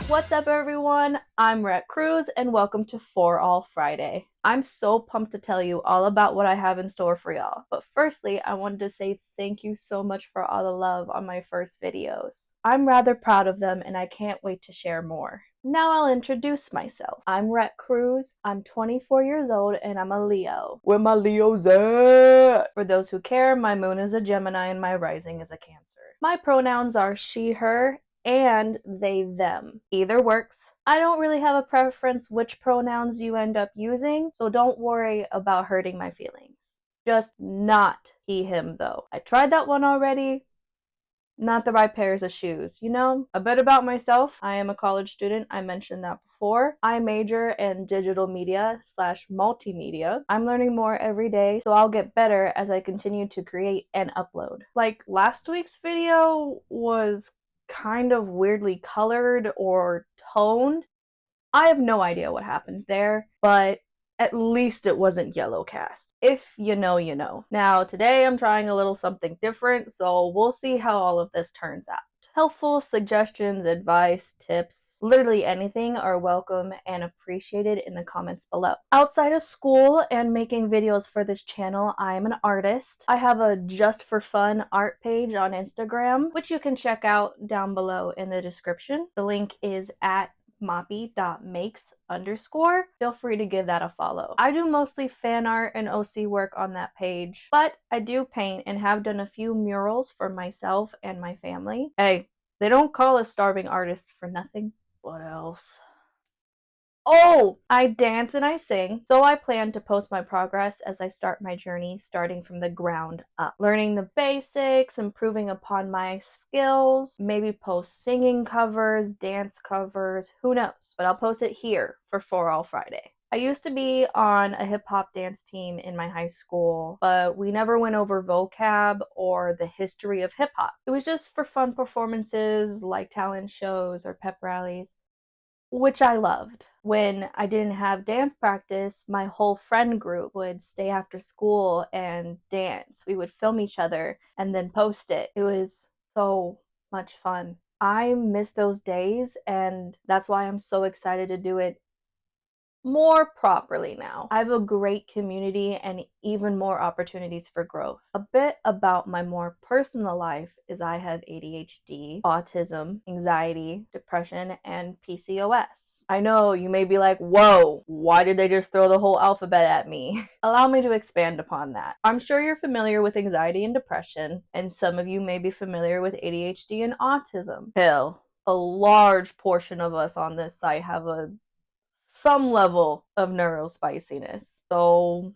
What's up, everyone? I'm Rhett Cruz, and welcome to For All Friday. I'm so pumped to tell you all about what I have in store for y'all. But firstly, I wanted to say thank you so much for all the love on my first videos. I'm rather proud of them, and I can't wait to share more. Now I'll introduce myself. I'm Rhett Cruz. I'm 24 years old, and I'm a Leo. Where my Leos at? For those who care, my moon is a Gemini, and my rising is a Cancer. My pronouns are she, her, and they, them. Either works. I don't really have a preference which pronouns you end up using, so don't worry about hurting my feelings. Just not he, him, though. I tried that one already. Not the right pairs of shoes, you know? A bit about myself. I am a college student. I mentioned that before. I major in digital media / multimedia. I'm learning more every day, so I'll get better as I continue to create and upload. Like last week's video was kind of weirdly colored or toned. I have no idea what happened there, but at least it wasn't yellow cast. If you know, you know. Now, today I'm trying a little something different, so we'll see how all of this turns out. Helpful suggestions, advice, tips, literally anything are welcome and appreciated in the comments below. Outside of school and making videos for this channel, I am an artist. I have a just for fun art page on Instagram, which you can check out down below in the description. The link is at moppy.makes_. Feel free to give that a follow. I do mostly fan art and OC work on that page, but I do paint and have done a few murals for myself and my family. Hey, they don't call us starving artists for nothing. What else? Oh, I dance and I sing, so I plan to post my progress as I start my journey starting from the ground up. Learning the basics, improving upon my skills, maybe post singing covers, dance covers, who knows? But I'll post it here for All Friday. I used to be on a hip-hop dance team in my high school, but we never went over vocab or the history of hip-hop. It was just for fun performances like talent shows or pep rallies, which I loved. When I didn't have dance practice, my whole friend group would stay after school and dance. We would film each other and then post it. It was so much fun. I miss those days, and that's why I'm so excited to do it more properly now. I have a great community and even more opportunities for growth. A bit about my more personal life is I have ADHD, autism, anxiety, depression, and PCOS. I know you may be like, whoa, why did they just throw the whole alphabet at me? Allow me to expand upon that. I'm sure you're familiar with anxiety and depression, and some of you may be familiar with ADHD and autism. Hell, a large portion of us on this site have some level of neurospiciness. So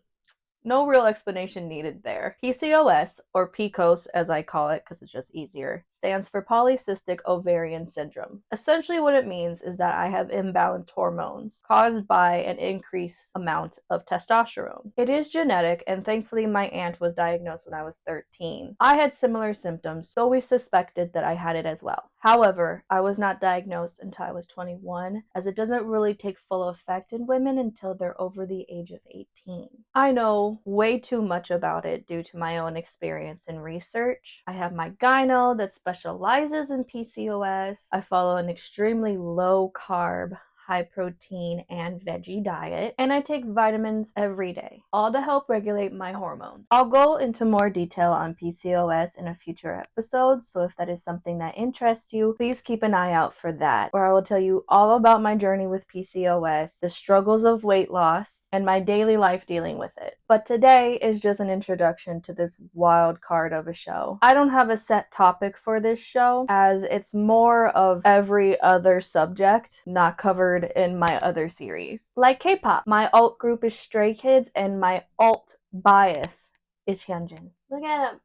no real explanation needed there. PCOS, or PCOS as I call it because it's just easier, stands for polycystic ovarian syndrome. Essentially what it means is that I have imbalanced hormones caused by an increased amount of testosterone. It is genetic, and thankfully my aunt was diagnosed when I was 13. I had similar symptoms, so we suspected that I had it as well. However, I was not diagnosed until I was 21, as it doesn't really take full effect in women until they're over the age of 18. I know way too much about it due to my own experience and research. I have my gyno that specializes in PCOS. I follow an extremely low carb, high protein, and veggie diet, and I take vitamins every day, all to help regulate my hormones. I'll go into more detail on PCOS in a future episode, so if that is something that interests you, please keep an eye out for that, where I will tell you all about my journey with PCOS, the struggles of weight loss, and my daily life dealing with it. But today is just an introduction to this wild card of a show. I don't have a set topic for this show, as it's more of every other subject not covered in my other series. Like K-pop, my alt group is Stray Kids, and my alt bias is Hyunjin. Look at him.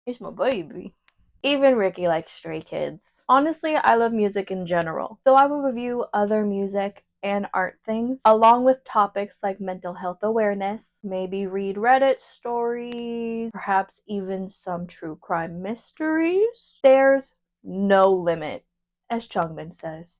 He's my baby. Even Ricky likes Stray Kids. Honestly, I love music in general, so I will review other music and art things, along with topics like mental health awareness, maybe read Reddit stories, perhaps even some true crime mysteries. There's no limit, as Chungmin says.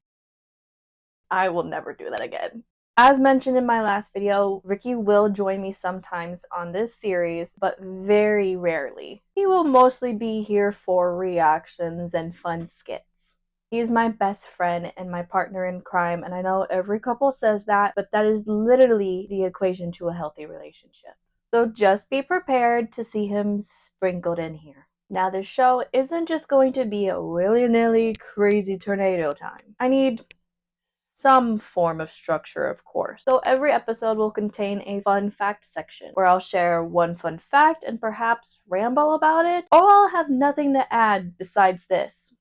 I will never do that again. As mentioned in my last video, Ricky will join me sometimes on this series, but very rarely. He will mostly be here for reactions and fun skits. He's my best friend and my partner in crime, and I know every couple says that, but that is literally the equation to a healthy relationship. So just be prepared to see him sprinkled in here. Now, this show isn't just going to be a willy-nilly crazy tornado time. I need some form of structure, of course. So every episode will contain a fun fact section where I'll share one fun fact and perhaps ramble about it, or I'll have nothing to add besides this.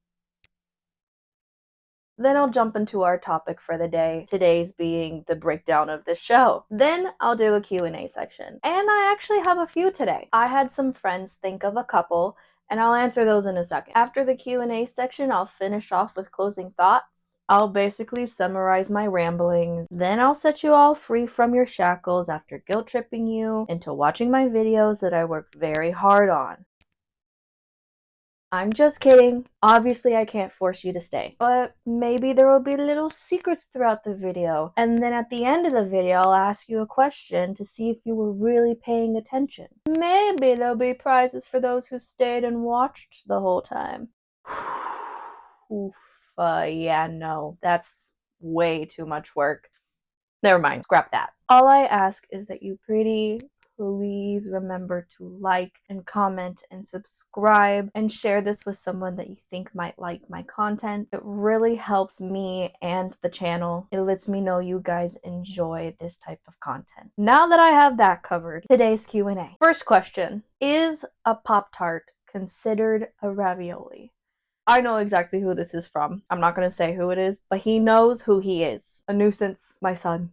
Then I'll jump into our topic for the day, today's being the breakdown of the show. Then I'll do a Q&A section. And I actually have a few today. I had some friends think of a couple, and I'll answer those in a second. After the Q&A section, I'll finish off with closing thoughts. I'll basically summarize my ramblings. Then I'll set you all free from your shackles after guilt tripping you into watching my videos that I worked very hard on. I'm just kidding. Obviously, I can't force you to stay. But maybe there will be little secrets throughout the video. And then at the end of the video, I'll ask you a question to see if you were really paying attention. Maybe there'll be prizes for those who stayed and watched the whole time. Oof. Yeah, no. That's way too much work. Never mind. Scrap that. All I ask is that you please remember to like and comment and subscribe and share this with someone that you think might like my content. It really helps me and the channel. It lets me know you guys enjoy this type of content. Now that I have that covered, today's Q&A. First question, is a Pop-Tart considered a ravioli? I know exactly who this is from. I'm not going to say who it is, but he knows who he is. A nuisance, my son.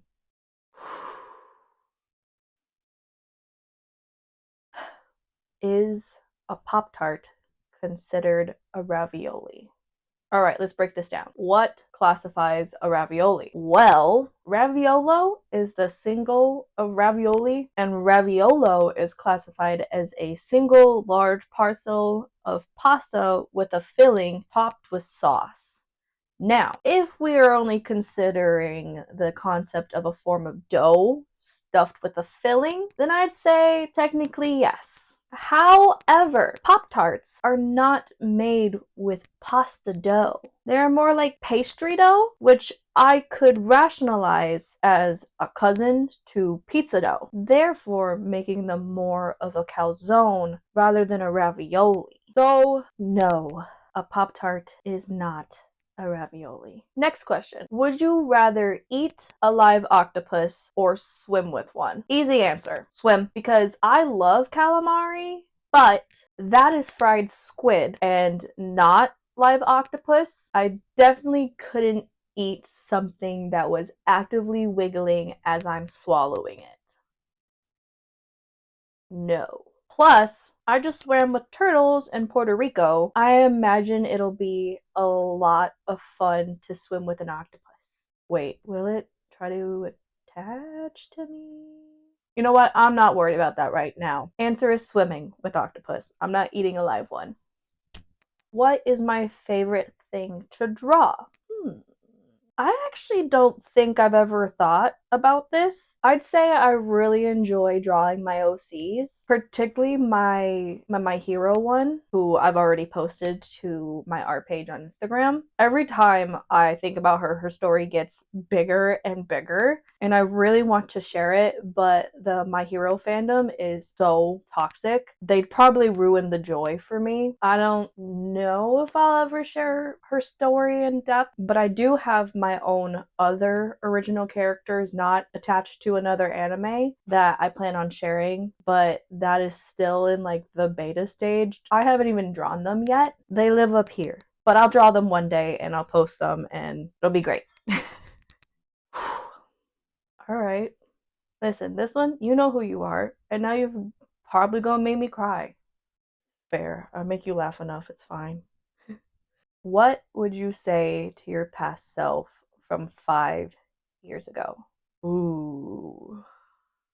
Is a Pop-Tart considered a ravioli? All right, let's break this down. What classifies a ravioli? Well, raviolo is the single of ravioli, and raviolo is classified as a single large parcel of pasta with a filling topped with sauce. Now, if we are only considering the concept of a form of dough stuffed with a filling, then I'd say technically yes. However, Pop-Tarts are not made with pasta dough. They're more like pastry dough, which I could rationalize as a cousin to pizza dough, therefore making them more of a calzone rather than a ravioli. So, no, a Pop-Tart is not a ravioli. Next question. Would you rather eat a live octopus or swim with one? Easy answer. Swim. Because I love calamari, but that is fried squid and not live octopus. I definitely couldn't eat something that was actively wiggling as I'm swallowing it. No. Plus, I just swam with turtles in Puerto Rico. I imagine it'll be a lot of fun to swim with an octopus. Wait, will it try to attach to me? You know what? I'm not worried about that right now. Answer is swimming with octopus. I'm not eating a live one. What is my favorite thing to draw? I actually don't think I've ever thought about this. I'd say I really enjoy drawing my OCs, particularly my hero one, who I've already posted to my art page on Instagram. Every time I think about her, her story gets bigger and bigger, and I really want to share it, but the My Hero fandom is so toxic. They'd probably ruin the joy for me. I don't know if I'll ever share her story in depth, but I do have my own other original characters not attached to another anime that I plan on sharing, but that is still in like the beta stage. I haven't even drawn them yet. They live up here, but I'll draw them one day and I'll post them and it'll be great. All right. Listen, this one, you know who you are, and now you've probably gonna make me cry. Fair. I'll make you laugh enough, it's fine. What would you say to your past self from 5 years ago? Ooh.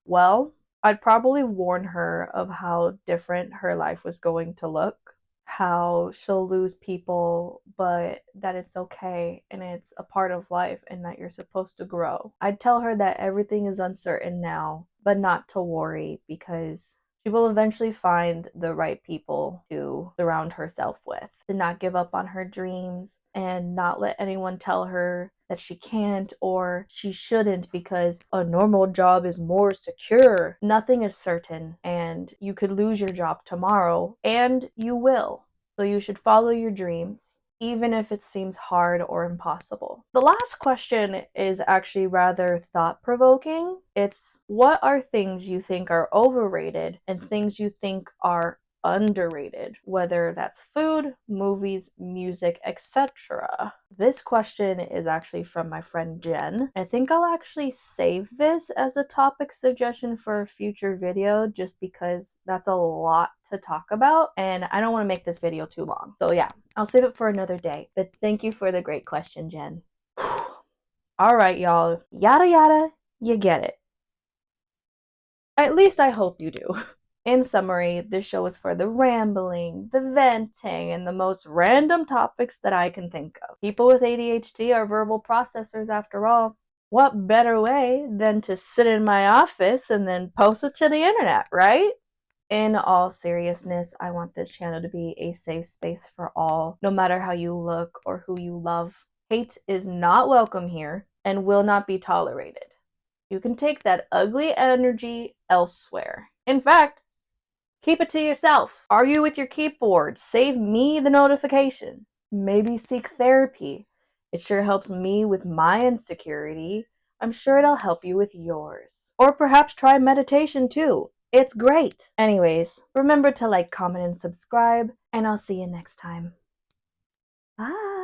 Well, I'd probably warn her of how different her life was going to look, how she'll lose people, but that it's okay and it's a part of life and that you're supposed to grow. I'd tell her that everything is uncertain now, but not to worry because She will eventually find the right people to surround herself with, to not give up on her dreams and not let anyone tell her that she can't or she shouldn't because a normal job is more secure. Nothing is certain, and you could lose your job tomorrow, and you will. So you should follow your dreams, even if it seems hard or impossible. The last question is actually rather thought provoking. It's, what are things you think are overrated and things you think are underrated, whether that's food, movies, music, etc. This question is actually from my friend Jen. I think I'll actually save this as a topic suggestion for a future video just because that's a lot to talk about and I don't want to make this video too long. So yeah, I'll save it for another day. But thank you for the great question, Jen. All right, y'all. Yada yada, you get it. At least I hope you do. In summary, this show is for the rambling, the venting, and the most random topics that I can think of. People with ADHD are verbal processors after all. What better way than to sit in my office and then post it to the internet, right? In all seriousness, I want this channel to be a safe space for all, no matter how you look or who you love. Hate is not welcome here and will not be tolerated. You can take that ugly energy elsewhere. In fact, keep it to yourself. Argue with your keyboard. Save me the notification. Maybe seek therapy. It sure helps me with my insecurity. I'm sure it'll help you with yours. Or perhaps try meditation too. It's great. Anyways, remember to like, comment, and subscribe, and I'll see you next time. Bye.